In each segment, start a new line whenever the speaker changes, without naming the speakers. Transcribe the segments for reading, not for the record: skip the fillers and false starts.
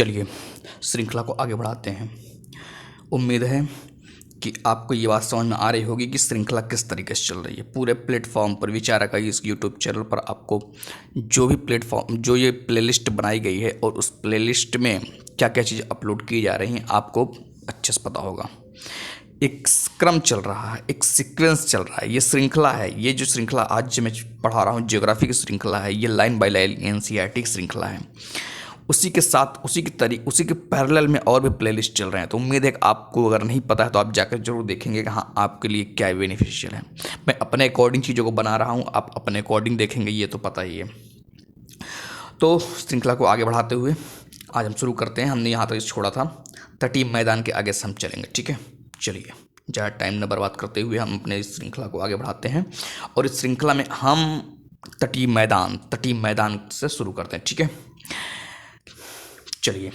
चलिए श्रृंखला को आगे बढ़ाते हैं। उम्मीद है कि आपको ये बात समझ में आ रही होगी कि श्रृंखला किस तरीके से चल रही है। पूरे प्लेटफॉर्म पर विचारक इस यूट्यूब चैनल पर आपको जो भी प्लेटफॉर्म जो ये प्लेलिस्ट बनाई गई है और उस प्लेलिस्ट में क्या क्या चीज़ें अपलोड की जा रही हैं आपको अच्छे से पता होगा। एक क्रम चल रहा है, एक सीक्वेंस चल रहा है, ये श्रृंखला है। ये जो श्रृंखला आज जो मैं पढ़ा रहा हूँ ज्योग्राफी की श्रृंखला है, ये लाइन बाय लाइन एनसीईआरटी की श्रृंखला है। उसी के साथ उसी के पैरेलल में और भी प्लेलिस्ट चल रहे हैं। तो उम्मीद है कि आपको अगर नहीं पता है तो आप जाकर जरूर देखेंगे कि हाँ आपके लिए क्या बेनिफिशियल है। मैं अपने अकॉर्डिंग चीज़ों को बना रहा हूँ, आप अपने अकॉर्डिंग देखेंगे, ये तो पता ही है। तो श्रृंखला को आगे बढ़ाते हुए आज हम शुरू करते हैं। हमने यहाँ तक छोड़ा था, तटीय मैदान के आगे से हम चलेंगे। ठीक है, चलिए ज़्यादा टाइम न बर्बाद करते हुए हम अपने इस श्रृंखला को आगे बढ़ाते हैं और इस श्रृंखला में हम तटीय मैदान से शुरू करते हैं। ठीक है, चलिए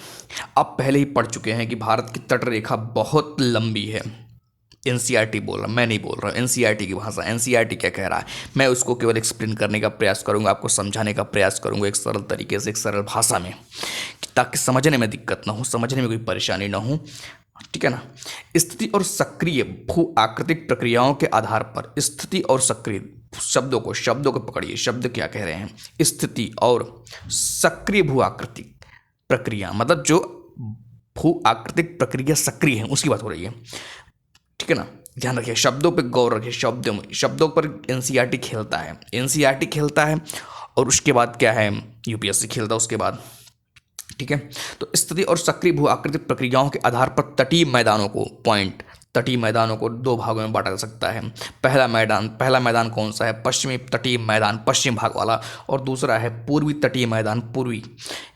आप पहले ही पढ़ चुके हैं कि भारत की तट रेखा बहुत लंबी है। एनसीईआरटी बोल रहा, मैं नहीं बोल रहा हूँ, एनसीईआरटी की भाषा। एनसीईआरटी क्या कह रहा है, मैं उसको केवल एक्सप्लेन करने का प्रयास करूँगा, आपको समझाने का प्रयास करूँगा एक सरल तरीके से, एक सरल भाषा में, ताकि समझने में दिक्कत ना हो, समझने में कोई परेशानी ना हो। ठीक है ना। स्थिति और सक्रिय भू आकृतिक प्रक्रियाओं के आधार पर, स्थिति और सक्रिय शब्दों को पकड़िए। शब्द क्या कह रहे हैं, स्थिति और सक्रिय भू आकृतिक प्रक्रिया, मतलब जो भू आकृतिक प्रक्रिया सक्रिय है उसकी बात हो रही है। ठीक है ना, ध्यान रखिए, शब्दों पे गौर रखिए। शब्दों पर एनसीईआरटी खेलता है और उसके बाद क्या है, यूपीएससी खेलता है उसके बाद। ठीक है, तो स्थिति और सक्रिय भू आकृतिक प्रक्रियाओं के आधार पर तटीय मैदानों को दो भागों में बांटा जा सकता है। पहला मैदान कौन सा है, पश्चिमी तटीय मैदान, पश्चिम भाग वाला, और दूसरा है पूर्वी तटीय मैदान, पूर्वी।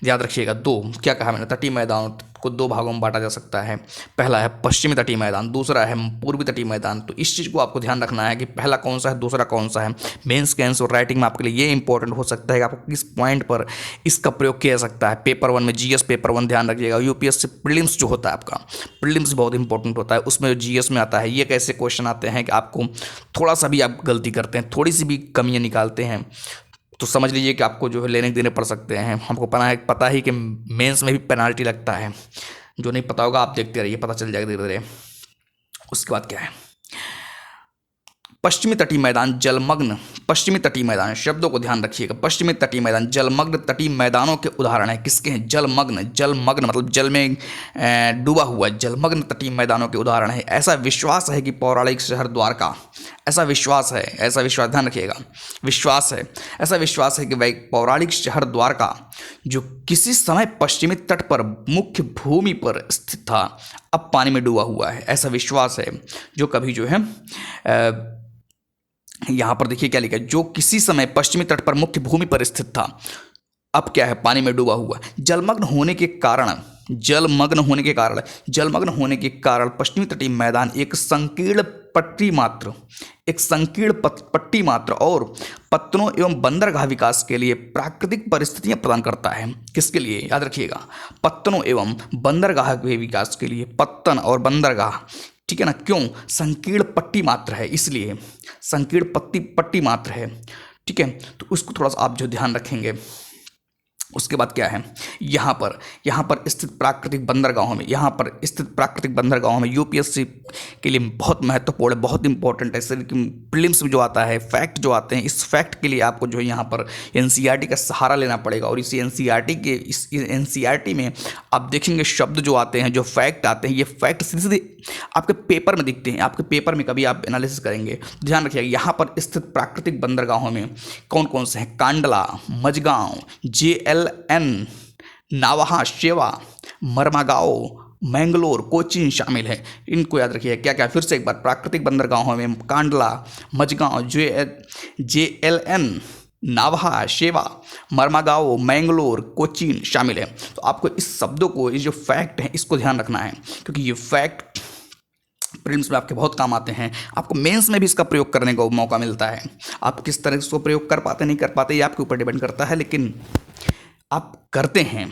याद रखिएगा, दो क्या कहा मैंने, तटीय मैदान को दो भागों में बांटा जा सकता है। पहला है पश्चिमी तटीय मैदान, दूसरा है पूर्वी तटीय मैदान। तो इस चीज़ को आपको ध्यान रखना है कि पहला कौन सा है, दूसरा कौन सा है। मेंस के आंसर राइटिंग में आपके लिए ये इंपॉर्टेंट हो सकता है कि आपको किस पॉइंट पर इसका प्रयोग किया जा सकता है। पेपर 1 में जीएस पेपर 1 ध्यान रखिएगा। यूपीएससी प्रीलिम्स जो होता है आपका, प्रीलिम्स बहुत इंपॉर्टेंट होता है, उसमें जीएस में आता है। ये कैसे क्वेश्चन आते हैं कि आपको थोड़ा सा भी आप गलती करते हैं, थोड़ी सी भी कमियाँ निकालते हैं तो समझ लीजिए कि आपको जो है लेने देने पड़ सकते हैं। हमको पता ही कि मेंस में भी पेनाल्टी लगता है। जो नहीं पता होगा आप देखते रहिए, पता चल जाएगा धीरे धीरे। उसके बाद क्या है, पश्चिमी तटीय मैदान, शब्दों को ध्यान रखिएगा। पश्चिमी तटीय मैदान जलमग्न तटीय मैदानों के उदाहरण है। किसके हैं, जलमग्न मतलब जल में डूबा हुआ, जलमग्न तटीय मैदानों के उदाहरण है। ऐसा विश्वास है कि पौराणिक शहर द्वारका, ऐसा विश्वास ध्यान रखिएगा, ऐसा विश्वास है कि वह पौराणिक शहर द्वारका जो किसी समय पश्चिमी तट पर मुख्य भूमि पर स्थित था, अब पानी में डूबा हुआ है। ऐसा विश्वास है जो कभी जो है यहाँ पर देखिए क्या लिखा है, जो किसी समय पश्चिमी तट पर मुख्य भूमि पर स्थित था, अब क्या है, पानी में डूबा हुआ। जलमग्न होने के कारण पश्चिमी तटीय मैदान एक संकीर्ण पट्टी मात्र और पत्तनों एवं बंदरगाह विकास के लिए प्राकृतिक परिस्थितियां प्रदान करता है। किसके लिए, याद रखिएगा, पत्तनों एवं बंदरगाह के विकास के लिए, पत्तन और बंदरगाह। ठीक है ना, क्यों, संकीर्ण पट्टी मात्र है, इसलिए संकीर्ण पट्टी मात्र है। ठीक है, तो उसको थोड़ा सा आप जो ध्यान रखेंगे। उसके बाद क्या है, यहाँ पर स्थित प्राकृतिक बंदरगाहों में यूपीएससी के लिए बहुत महत्वपूर्ण है, बहुत इंपॉर्टेंट है। प्रीलिम्स में जो आता है, फैक्ट जो आते हैं, इस फैक्ट के लिए आपको जो है यहाँ पर एनसीईआरटी का सहारा लेना पड़ेगा। और इस एनसीईआरटी में आप देखेंगे शब्द जो आते हैं, जो फैक्ट आते हैं, ये फैक्ट सीधे आपके पेपर में दिखते हैं। आपके पेपर में कभी आप एनालिसिस करेंगे तो ध्यान रखिएगा, यहाँ पर स्थित प्राकृतिक बंदरगाहों में कौन कौन से हैं, कांडला, मझगांव, JLN, नावहा, शेवा, मरमागांव, मैंगलोर, कोचीन शामिल है। इनको याद रखिए क्या क्या, फिर से एक बार, प्राकृतिक बंदरगाहों में कांडला, मझगांव, JLN, नावहा, शेवा, मरमागांव, मैंगलोर, कोचीन शामिल है। तो आपको इस शब्दों को, ये जो फैक्ट है, इसको ध्यान रखना है, क्योंकि ये फैक्ट प्रीलिम्स में आपके बहुत काम आते हैं। आपको मेंस में भी इसका प्रयोग करने का मौका मिलता है। आप किस तरह इसको प्रयोग कर पाते नहीं कर पाते, ये आपके ऊपर डिपेंड करता है, लेकिन आप करते हैं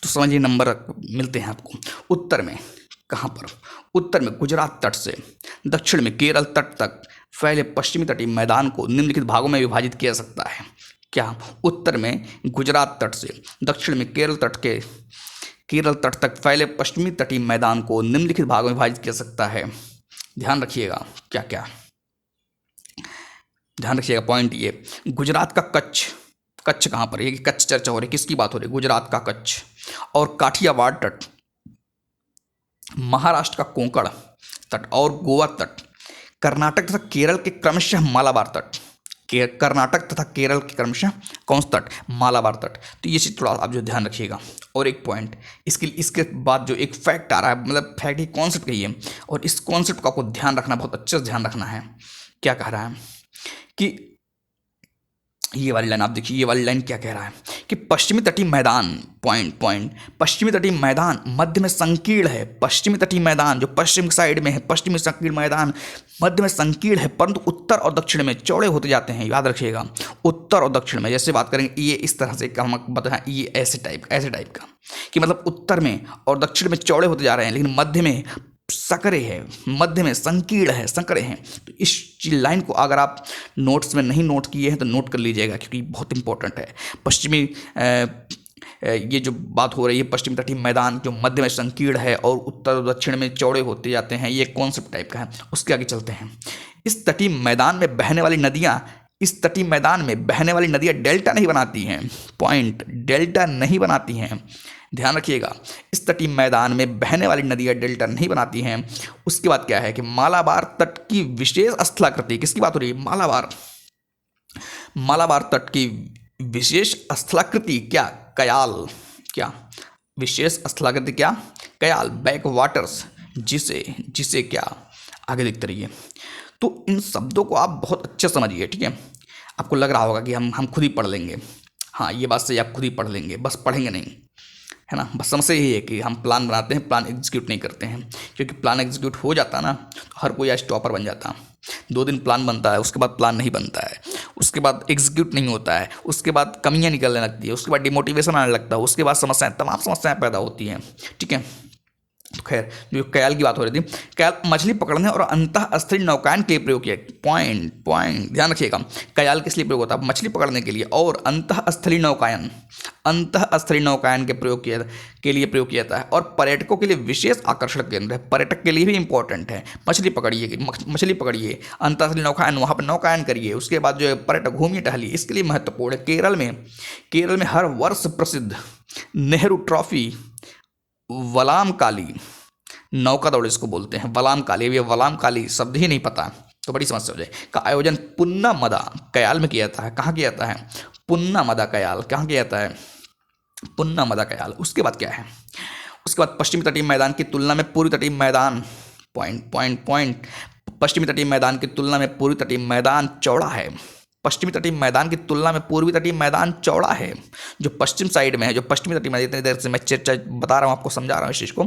तो समझिए नंबर मिलते हैं आपको। उत्तर में कहाँ पर, उत्तर में गुजरात तट से दक्षिण में केरल तट तक फैले पश्चिमी तटीय मैदान को निम्नलिखित भागों में विभाजित किया जा सकता है। क्या, उत्तर में गुजरात तट से दक्षिण में केरल तट केरल तट तक फैले पश्चिमी तटीय मैदान को निम्नलिखित भागों में विभाजित किया सकता है। ध्यान रखिएगा क्या क्या, ध्यान रखिएगा पॉइंट ये, गुजरात का कच्छ, कच्छ कहाँ पर है, कच्छ चर्चा हो रही है, किसकी बात हो रही है, गुजरात का कच्छ और काठियावाड़ तट, महाराष्ट्र का कोंकण तट और गोवा तट, कर्नाटक तथा केरल के क्रमशः मालाबार तट, कर्नाटक तथा केरल के क्रमशः कौन सा तट, मालाबार तट। तो ये चीज़ थोड़ा आप जो ध्यान रखिएगा। और एक पॉइंट इसके बाद जो एक फैक्ट आ रहा है, मतलब फैक्ट ही कॉन्सेप्ट कही है, और इस कॉन्सेप्ट को आपको ध्यान रखना, बहुत अच्छे से ध्यान रखना है। क्या कह रहा है कि ये वाली लाइन आप देखिए, ये वाली लाइन क्या कह रहा है कि पश्चिमी तटीय मैदान, पॉइंट पश्चिमी तटीय मैदान मध्य में संकीर्ण है। पश्चिमी तटीय मैदान जो पश्चिम साइड में है, पश्चिमी संकीर्ण मैदान मध्य में संकीर्ण है, परंतु उत्तर और दक्षिण में चौड़े होते जाते हैं। याद रखिएगा, उत्तर और दक्षिण में, जैसे बात करेंगे ये इस तरह से हम बताएं, ये ऐसे टाइप का कि मतलब उत्तर में और दक्षिण में चौड़े होते जा रहे हैं, लेकिन मध्य में संकरे है, मध्य में संकीर्ण है, संकरे हैं। तो इस लाइन को अगर आप नोट्स में नहीं नोट किए हैं तो नोट कर लीजिएगा, क्योंकि बहुत इंपॉर्टेंट है। पश्चिमी ये जो बात हो रही है, पश्चिमी तटीय मैदान जो मध्य में संकीर्ण है और उत्तर और दक्षिण में चौड़े होते जाते हैं, ये कॉन्सेप्ट टाइप का है। उसके आगे चलते हैं। इस तटीय मैदान में बहने वाली नदियाँ, इस तटीय मैदान में बहने वाली नदियाँ डेल्टा नहीं बनाती हैं। पॉइंट, डेल्टा नहीं बनाती हैं, ध्यान रखिएगा। इस तटीय मैदान में बहने वाली नदियाँ डेल्टा नहीं बनाती हैं। उसके बाद क्या है कि मालाबार तट की विशेष स्थलाकृति, किसकी बात हो रही है, मालाबार, मालाबार तट की विशेष स्थलाकृति क्या, कयाल, क्या विशेष स्थलाकृति, क्या कयाल, बैक वाटर्स, जिसे क्या, आगे देखते रहिए। तो इन शब्दों को आप बहुत अच्छे समझिए, ठीक है। आपको लग रहा होगा कि हम खुद ही पढ़ लेंगे, हाँ ये बात सही, आप खुद ही पढ़ लेंगे, बस पढ़ेंगे नहीं, है ना। बस समस्या यही है कि हम प्लान बनाते हैं, प्लान एग्जीक्यूट नहीं करते हैं, क्योंकि प्लान एग्जीक्यूट हो जाता ना तो हर कोई आज टॉपर बन जाता। 2 दिन प्लान बनता है, उसके बाद प्लान नहीं बनता है, उसके बाद एग्जीक्यूट नहीं होता है, उसके बाद कमियां निकलने लगती है, उसके बाद डिमोटिवेशन आने लगता है, उसके बाद समस्याएं, तमाम समस्याएं पैदा होती हैं, ठीक है। तो खैर, जो कयाल की बात हो रही थी, कयाल मछली पकड़ने और अंतःस्थलीय नौकायन के लिए प्रयोग किया। पॉइंट ध्यान रखिएगा, कयाल किस लिए प्रयोग होता है, मछली पकड़ने के लिए और अंतःस्थलीय नौकायन, अंतःस्थलीय नौकायन के लिए प्रयोग किया जाता है, और पर्यटकों के लिए विशेष आकर्षण केंद्र है। पर्यटक के लिए भी इंपॉर्टेंट है। मछली पकड़िए, अंतःस्थलीय नौकायन, वहाँ पर नौकायन करिए, उसके बाद जो है पर्यटक घूमिए टहलिए, इसके लिए महत्वपूर्ण है। केरल में हर वर्ष प्रसिद्ध नेहरू ट्रॉफी वलाम काली नौका दौड़ इसको बोलते हैं, वलाम काली, ये वलाम काली शब्द ही नहीं पता तो बड़ी समस्या हो जाए, का आयोजन पुन्नामदा कयाल में किया जाता है। कहाँ किया जाता है, पुन्नामदा कयाल, कहाँ किया जाता है, पुन्नामदा कयाल। उसके बाद क्या है, उसके बाद पश्चिमी तटीय मैदान की तुलना में पूर्वी तटीय मैदान, पॉइंट पश्चिमी तटीय मैदान की तुलना में पूर्वी तटीय मैदान चौड़ा है। पश्चिमी तटीय मैदान की तुलना में पूर्वी तटीय मैदान चौड़ा है। जो पश्चिम साइड में है, जो पश्चिमी तटीय मैदान, इतनी देर से मैं चर्चा बता रहा हूँ आपको, समझा रहा हूँ इस चीज़ को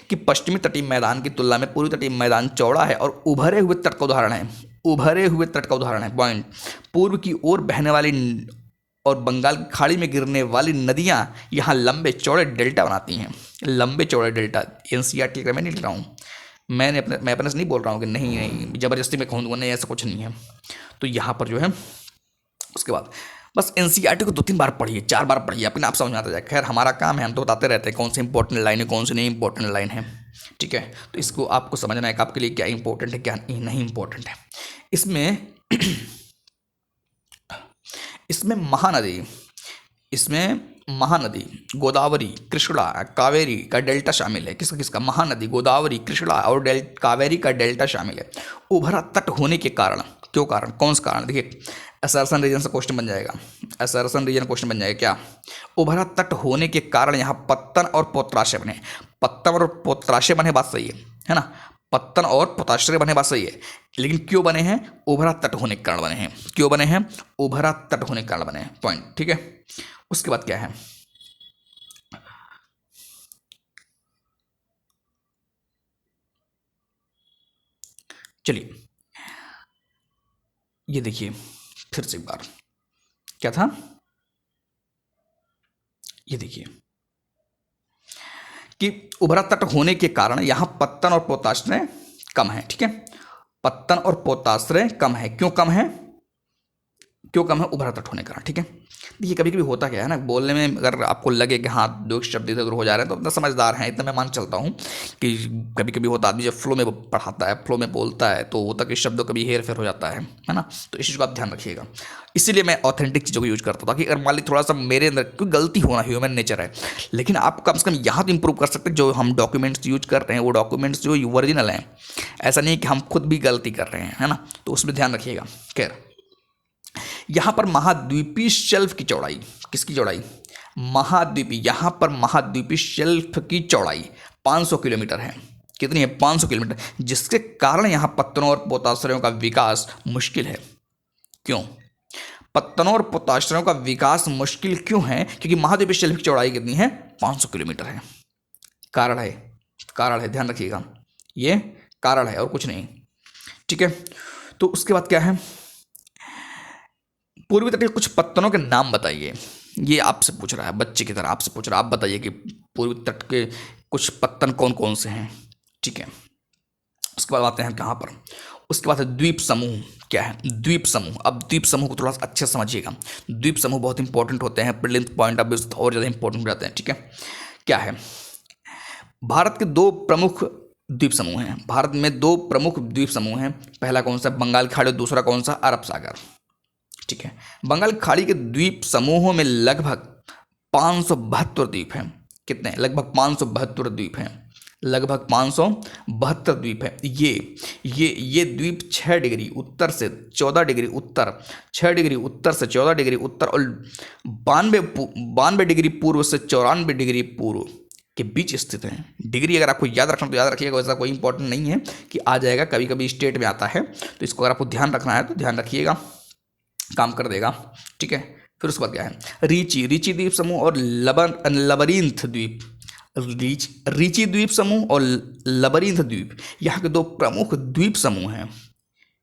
कि पश्चिमी तटीय मैदान की तुलना में पूर्वी तटीय मैदान चौड़ा है और उभरे हुए तट का उदाहरण है, उभरे हुए तट का उदाहरण है। पॉइंट, पूर्व की ओर बहने वाली और बंगाल की खाड़ी में गिरने वाली नदियाँ यहाँ लंबे चौड़े डेल्टा बनाती हैं। लंबे चौड़े डेल्टा, एनसीईआरटी का मैं नहीं लिख रहा हूँ, मैं अपने से नहीं बोल रहा हूँ कि नहीं ज़बरदस्ती में कहूँगा, नहीं ऐसा कुछ नहीं है। तो यहाँ पर जो है, उसके बाद बस एनसीईआरटी को 2-3 बार पढ़िए, 4 बार पढ़िए, अपने आप समझ में आता जाए। खैर हमारा काम है, हम तो बताते रहते हैं कौन सी इंपॉर्टेंट लाइन है, कौन सी नहीं इंपॉर्टेंट लाइन है, ठीक है। तो इसको आपको समझना है कि आपके लिए क्या इंपॉर्टेंट है, क्या नहीं इंपॉर्टेंट है। इसमें महानदी गोदावरी, कृष्णा, कावेरी का डेल्टा शामिल है। किसका महानदी गोदावरी, कृष्णा और कावेरी का डेल्टा शामिल है। उभरा तट होने के कारण, कौन सा कारण, देखिए असरसन रीजन से क्वेश्चन बन जाएगा, असरसन रीजन क्वेश्चन बन जाएगा। क्या, उभरा तट होने के कारण यहाँ पत्तन और पोत्राशय बने। पत्तन और पोत्राशय बने, बात सही है ना, पत्तन और पोताश्रय बने, बात सही है। लेकिन क्यों बने हैं, उभरा तट होने के कारण बने हैं। क्यों बने हैं, उभरा तट होने के कारण बने हैं। पॉइंट, ठीक है। उसके बाद क्या है, चलिए ये देखिए फिर से एक बार, क्या था, ये देखिए कि उभरा तट होने के कारण यहां पत्तन और पोताश्रय कम है, ठीक है। पत्तन और पोताश्रय कम है, क्यों कम है, क्यों कम है? उभरा तट होने के कारण। ठीक है, देखिए कभी कभी होता क्या है ना, बोलने में अगर आपको लगे कि हाँ दो शब्द इधर उधर हो जा रहे हैं तो अपना समझदार हैं, इतना मैं मान चलता हूँ कि कभी कभी होता, आदमी जब फ्लो में पढ़ाता है, फ्लो में बोलता है, तो होता कि शब्दों कभी हेर फेर हो जाता है ना। तो इस चीज़ को आप ध्यान रखिएगा। इसीलिए मैं ऑथेंटिक चीज़ों को यूज करता था कि अगर मान ली थोड़ा सा मेरे अंदर कोई गलती होना, ह्यूमन नेचर है, लेकिन आप कम से कम यहाँ तो इंप्रूव कर सकते हैं। जो हम डॉक्यूमेंट्स यूज कर रहे हैं वो डॉक्यूमेंट्स जो ओरिजिनल हैं, ऐसा नहीं है कि हम खुद भी गलती कर रहे हैं, है ना। तो उसमें ध्यान रखिएगा। खैर, यहां पर महाद्वीपीय शेल्फ की चौड़ाई, किसकी चौड़ाई? महाद्वीपीय, यहां पर महाद्वीपीय शेल्फ की चौड़ाई 500 किलोमीटर है। कितनी है? 500 किलोमीटर, जिसके कारण यहां पत्तनों और पोताश्रयों का विकास मुश्किल है। क्यों पत्तनों और पोताश्रयों का विकास मुश्किल क्यों है? क्योंकि महाद्वीपीय शेल्फ की चौड़ाई कितनी है? 500 किलोमीटर है। कारण है, कारण है, ध्यान रखिएगा, ये कारण है और कुछ नहीं। ठीक है, तो उसके बाद क्या है? पूर्वी तट के कुछ पत्तनों के नाम बताइए। ये आपसे पूछ रहा है, बच्चे की तरह आपसे पूछ रहा है, आप बताइए कि पूर्वी तट के कुछ पत्तन कौन कौन से हैं। ठीक है, उसके बाद आते हैं कहाँ पर? उसके बाद है द्वीप समूह। क्या है? द्वीप समूह। अब द्वीप समूह को थोड़ा सा अच्छे से समझिएगा। द्वीप समूह बहुत इंपॉर्टेंट होते हैं, प्रीलिम्स पॉइंट ऑफ व्यू से और ज़्यादा इंपॉर्टेंट हो जाते हैं। ठीक है, क्या है? भारत के दो प्रमुख द्वीप समूह हैं। भारत में दो प्रमुख द्वीप समूह हैं। पहला कौन सा? बंगाल की खाड़ी। दूसरा कौन सा? अरब सागर। ठीक है, बंगाल की खाड़ी के द्वीप समूहों में लगभग 572 द्वीप हैं। कितने? लगभग 572 द्वीप हैं। लगभग 572 द्वीप है। ये द्वीप 6 डिग्री उत्तर से 14 डिग्री उत्तर, 6 डिग्री उत्तर से 14 डिग्री उत्तर और 92 डिग्री पूर्व से 94 डिग्री पूर्व के बीच स्थित हैं। डिग्री अगर आपको याद रखना तो याद रखिएगा, वैसा कोई इंपॉर्टेंट नहीं है कि आ जाएगा, कभी कभी स्टेट में आता है, तो इसको अगर आपको ध्यान रखना है तो ध्यान रखिएगा, काम कर देगा। ठीक है, फिर उसके बाद क्या है? रीची द्वीप समूह और लबरींथ द्वीप। रीची द्वीप समूह और लबरींथ द्वीप यहाँ के दो प्रमुख द्वीप समूह हैं।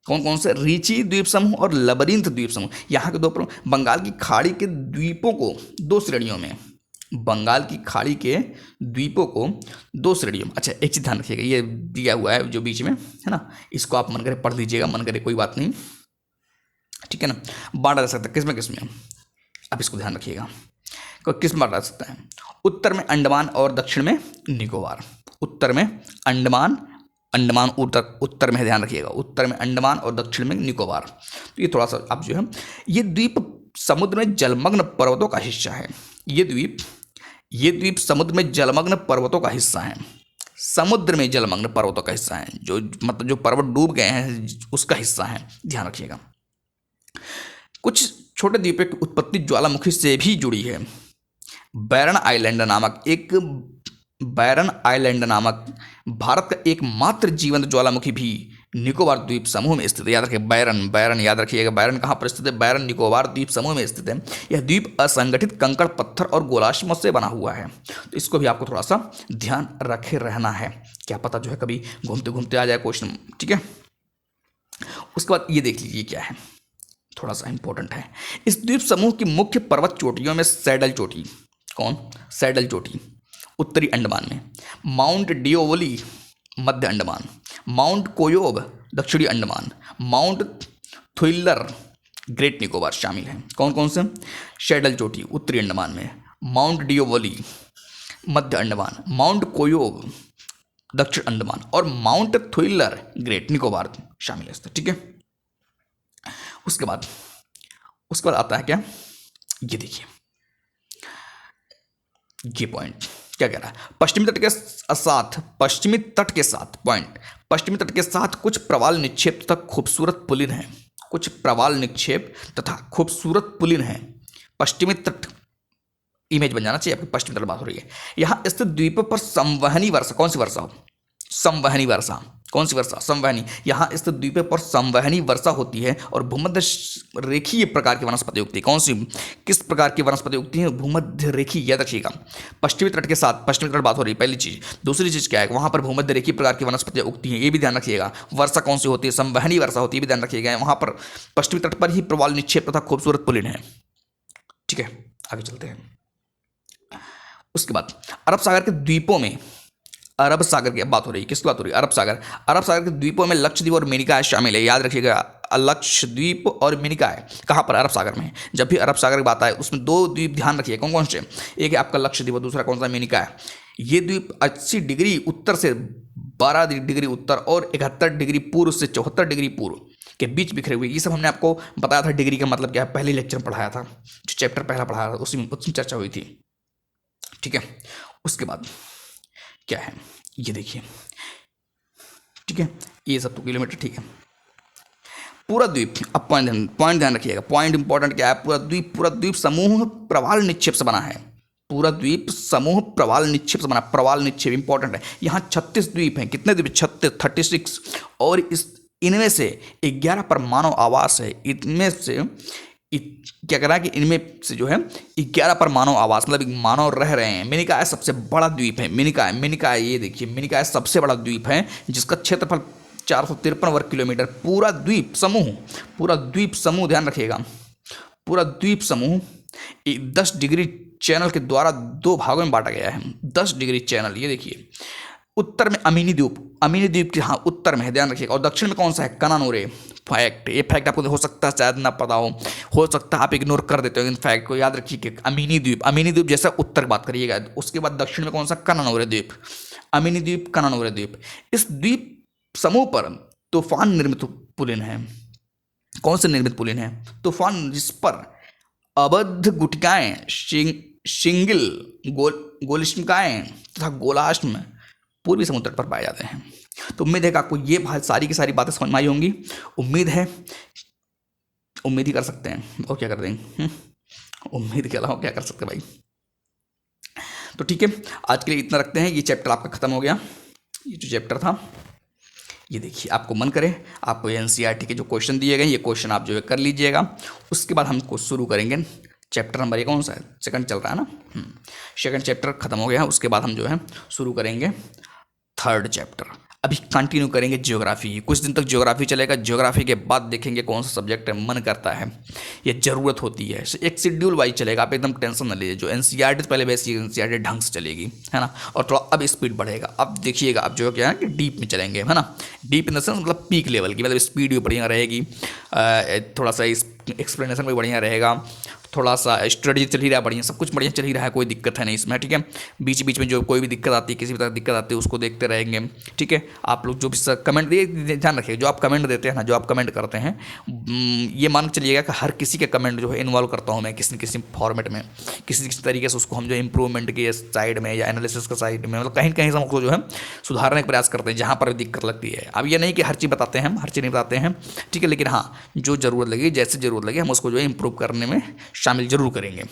कौन कौन से? रीची द्वीप समूह और लबरींथ द्वीप समूह यहाँ के दो प्रमुख। बंगाल की खाड़ी के द्वीपों को दो श्रेणियों में, बंगाल की खाड़ी के द्वीपों को दो श्रेणियों में। अच्छा, एक चीज ध्यान रखिएगा, ये दिया हुआ है जो बीच में है ना, इसको आप मन करे पढ़ लीजिएगा, मन करे कोई बात नहीं। ठीक है ना, बांटा जा सकता है किसमें किसमें, अब इसको ध्यान रखिएगा, किस में बांटा जा सकता है? उत्तर में अंडमान और दक्षिण में निकोबार। उत्तर में अंडमान, अंडमान उत्तर में है, ध्यान रखिएगा, उत्तर में अंडमान और दक्षिण में निकोबार। तो ये थोड़ा सा आप जो है, ये द्वीप समुद्र में जलमग्न पर्वतों का हिस्सा है। ये द्वीप समुद्र में जलमग्न पर्वतों का हिस्सा है। समुद्र में जलमग्न पर्वतों का हिस्सा है, जो मतलब जो पर्वत डूब गए हैं उसका हिस्सा है, ध्यान रखिएगा। कुछ छोटे द्वीपों की उत्पत्ति ज्वालामुखी से भी जुड़ी है। बैरन आइलैंड नामक भारत का एकमात्र जीवंत ज्वालामुखी भी निकोबार द्वीप समूह में स्थित है। याद रखिए, बैरन याद रखिएगा, बैरन कहाँ पर स्थित है? बैरन निकोबार द्वीप समूह में स्थित है। यह द्वीप असंगठित कंकड़, पत्थर और गोलाश्म से बना हुआ है। तो इसको भी आपको थोड़ा सा ध्यान रखे रहना है, क्या पता जो है कभी घूमते घूमते आ जाए क्वेश्चन। ठीक है, उसके बाद ये देख लीजिए क्या है, थोड़ा सा इंपॉर्टेंट है। इस द्वीप समूह की मुख्य पर्वत चोटियों में सैडल चोटी, कौन? सैडल चोटी उत्तरी अंडमान में, माउंट डिओवली मध्य अंडमान, माउंट कोयोब दक्षिणी अंडमान, माउंट थुइलर ग्रेट निकोबार शामिल हैं। कौन कौन से? सैडल चोटी उत्तरी अंडमान में, माउंट डिओवली मध्य अंडमान, माउंट कोयोब दक्षिण अंडमान और माउंट थुइलर ग्रेट निकोबार शामिल है। ठीक है, उसके बाद आता है क्या? ये देखिए, ये पॉइंट क्या कह रहा है? पश्चिमी तट के साथ कुछ प्रवाल निक्षेप तथा खूबसूरत पुलिन हैं। कुछ प्रवाल निक्षेप तथा खूबसूरत पुलिन हैं। पश्चिमी तट, इमेज बन जाना चाहिए आपकी, पश्चिमी तट बात हो रही है। यहाँ स्थित द्वीपों पर संवहनी वर्षा, कौन सी वर्षा हो? संवहनी वर्षा, कौन सी वर्षा? संवहनी। यहाँ स्थित द्वीपों पर संवहनी वर्षा होती है और भूमध्य रेखीय प्रकार की वनस्पति उगती है। कौन सी, किस प्रकार की वनस्पति उगती है? भूमध्य रेखीय, याद रखिएगा। पश्चिमी तट के साथ, पश्चिमी तट बात हो रही है, पहली चीज। दूसरी चीज क्या है? वहां पर भूमध्य रेखीय प्रकार की वनस्पतियां उगती हैं, ये भी ध्यान रखिएगा। वर्षा कौन सी होती है? संवहनी वर्षा होती है, भी ध्यान रखिएगा। वहां पर पश्चिमी तट पर ही प्रवाल निक्षेप तथा खूबसूरत पुलिन है। ठीक है, आगे चलते हैं। उसके बाद अरब सागर के द्वीपों में, अरब सागर की बात हो रही है, किसकी बात हो रही है? अरब सागर के द्वीपों में लक्षद्वीप और मिनिकॉय शामिल है। याद रखिएगा, लक्षद्वीप और मिनिकॉय कहाँ पर, अरब सागर में। जब भी अरब सागर की बात आए उसमें दो द्वीप ध्यान रखिए, कौन कौन से, एक है आपका लक्षद्वीप और दूसरा कौन सा, मिनिकॉय। ये द्वीप 80 डिग्री उत्तर से 12 डिग्री उत्तर और 71 डिग्री पूर्व से 74 डिग्री पूर्व के बीच बिखरे हुए। ये सब हमने आपको बताया था डिग्री का मतलब क्या है, पहले लेक्चर में पढ़ाया था, जो चैप्टर पहला पढ़ाया था उसमें चर्चा हुई थी, ठीक है। उसके बाद क्या है ये देखिए, ठीक है, ये सब तो किलोमीटर, ठीक है। पूरा द्वीप, अब पॉइंट ध्यान रखिएगा, पॉइंट इंपॉर्टेंट क्या है, पूरा द्वीप समूह प्रवाल निक्षेप से बना है। पूरा द्वीप समूह प्रवाल निक्षेप से बना, प्रवाल निक्षेप इंपॉर्टेंट है। यहाँ 36 द्वीप हैं, कितने द्वीप, 36, और इनमें से 11 पर मानव आवास है। इनमें से क्या करा कि इनमें से जो है 11 पर मानव आवास, मतलब मानव रह रहे हैं। मिनिकॉय सबसे बड़ा द्वीप है, मिनिकॉय ये देखिए, मिनिकॉय सबसे बड़ा द्वीप है जिसका क्षेत्रफल 453 वर्ग किलोमीटर। पूरा द्वीप समूह ध्यान रखिएगा, पूरा द्वीप समूह 10 डिग्री चैनल के द्वारा 2 भागों में बांटा गया है। 10 डिग्री चैनल, ये देखिए, उत्तर में अमीनी द्वीप के हाँ उत्तर में है, ध्यान रखिएगा। और दक्षिण में कौन सा है, कनानूरे। फैक्ट, ये फैक्ट आपको हो सकता है शायद ना पता हो सकता है आप इग्नोर कर देते हो, इन फैक्ट को याद रखिए कि अमीनी द्वीप जैसा उत्तर की बात करिएगा। उसके बाद दक्षिण में कौन सा, कनानूरे द्वीप, अमीनी द्वीप, कनानूरे द्वीप। इस द्वीप समूह पर तूफान निर्मित पुलिन है। कौन से निर्मित पुलिन है, तूफान, जिस पर अबद्ध गुटिकाएं, शिंगिल, गोलिश्मिकाएं तथा गोलाश्म पूर्वी समुद्र पर पाए जाते हैं। तो उम्मीद है कि आपको ये सारी की सारी बातें समझ में आई होंगी। उम्मीद ही कर सकते हैं, और क्या कर देंगे, उम्मीद के अलावा क्या कर सकते हैं भाई। तो ठीक है, आज के लिए इतना रखते हैं। ये चैप्टर आपका खत्म हो गया। ये जो चैप्टर था, ये देखिए, आपको मन करे आपको एनसीईआरटी के जो क्वेश्चन दिए गए ये क्वेश्चन आप जो है कर लीजिएगा। उसके बाद हमको शुरू करेंगे चैप्टर नंबर, ये कौन सा है, सेकंड चल रहा है ना, सेकंड चैप्टर खत्म हो गया। उसके बाद हम जो है शुरू करेंगे थर्ड चैप्टर। अभी कंटिन्यू करेंगे ज्योग्राफी, कुछ दिन तक ज्योग्राफी चलेगा। ज्योग्राफी के बाद देखेंगे कौन सा सब्जेक्ट मन करता है, ये ज़रूरत होती है। एक शेड्यूल वाइज चलेगा, आप एकदम टेंशन न लीजिए। जो एनसीईआरटी पहले वैसी एनसीईआरटी ढंग से चलेगी, है ना, और थोड़ा अब स्पीड बढ़ेगा। अब देखिएगा, अब जो क्या है कि डीप में चलेंगे, है ना, डीप इन द सेंस मतलब पीक लेवल की, मतलब स्पीड भी बढ़िया रहेगी, थोड़ा सा एक्सप्लेनेशन भी बढ़िया रहेगा, थोड़ा सा स्टडी चल ही रहा है बढ़िया, सब कुछ बढ़िया चल ही रहा है, कोई दिक्कत है नहीं इसमें, ठीक है। बीच बीच में जो कोई भी दिक्कत आती है, किसी भी तरह की दिक्कत आती है, उसको देखते रहेंगे, ठीक है। आप लोग जो भी कमेंट दिए, ध्यान रखिए, जो आप कमेंट देते हैं ना, जो आप कमेंट करते हैं, ये मान चलिएगा कि हर किसी के कमेंट जो है इन्वॉल्व करता हूँ मैं किसी न किसी फॉर्मेट में, किसी किसी तरीके से उसको हम जो इम्प्रूवमेंट के साइड में या एनालिसिस के साइड में, मतलब कहीं कहीं से हम उसको जो है सुधारने का प्रयास करते हैं जहाँ पर दिक्कत लगती है। अब ये नहीं कि हर चीज़ बताते हैं हम, हर चीज़ नहीं बताते हैं, ठीक है, लेकिन हाँ, जो ज़रूरत लगी, जैसे ज़रूरत लगी, हम उसको जो है इम्प्रूव करने में शामिल जरूर करेंगे।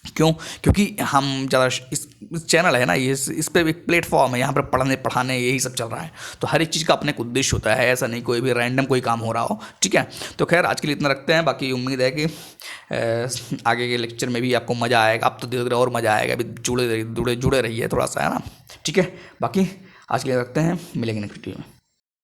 क्यों, क्योंकि हम ज़्यादा इस चैनल है ना, ये इस पर एक प्लेटफॉर्म है, यहाँ पर पढ़ने पढ़ाने यही सब चल रहा है। तो हर एक चीज़ का अपने एक उद्देश्य होता है, ऐसा नहीं कोई भी रैंडम कोई काम हो रहा हो, ठीक है। तो खैर आज के लिए इतना रखते हैं। बाकी उम्मीद है कि आगे के लेक्चर में भी आपको मज़ा आएगा। अब तो धीरे धीरे और मज़ा आएगा, अभी जुड़े रहिए थोड़ा सा, है ना, ठीक है। बाकी आज के लिए रखते हैं, मिलेंगे नेक्स्ट वीडियो में।